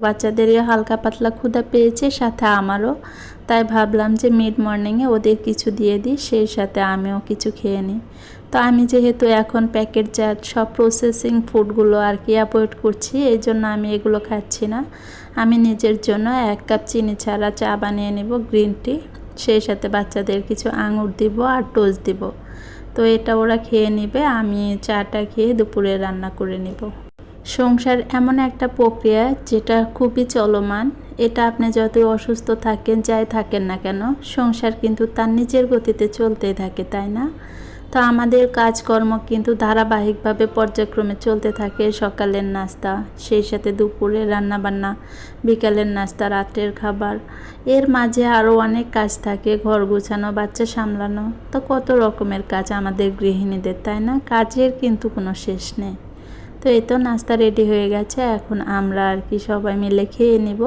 বাচ্চাদেরও হালকা পাতলা ক্ষুধা পেয়েছে, সাথে আমারও। তাই ভাবলাম যে মিড মর্নিংয়ে ওদের কিছু দিয়ে দিই, সেই সাথে আমিও কিছু খেয়ে নিই। তো আমি যেহেতু এখন প্যাকেটজাত সব প্রসেসিং ফুডগুলো আর কি অ্যাভয়েড করছি, এই জন্য আমি এগুলো খাচ্ছি না। আমি নিজের জন্য 1 কাপ চিনি ছাড়া চা বানিয়ে নেব, গ্রিন টি। সেই সাথে বাচ্চাদের কিছু আঙুর দিব আর টোস্ট দিব। তো এটা ওরা খেয়ে নেবে, আমি চাটা খেয়ে দুপুরে রান্না করে নেব। সংসার এমন একটা প্রক্রিয়া যেটা খুবই চলমান। এটা আপনি যতই অসুস্থ থাকেন, যাই থাকেন না কেন, সংসার কিন্তু তার নিজের গতিতে চলতেই থাকে, তাই না? তো আমাদের কাজকর্ম কিন্তু ধারাবাহিকভাবে পর্যায়ক্রমে চলতে থাকে। সকালের নাস্তা, সেই সাথে দুপুরে রান্নাবান্না, বিকালের নাস্তা, রাতের খাবার। এর মাঝে আরও অনেক কাজ থাকে, ঘর গোছানো, বাচ্চা সামলানো। তো কত রকমের কাজ আমাদের গৃহিণীদের, তাই না? কাজের কিন্তু কোনো শেষ নেই। তো এই তো নাস্তা রেডি হয়ে গেছে, এখন আমরা আর কি সবাই মিলে খেয়ে নিব।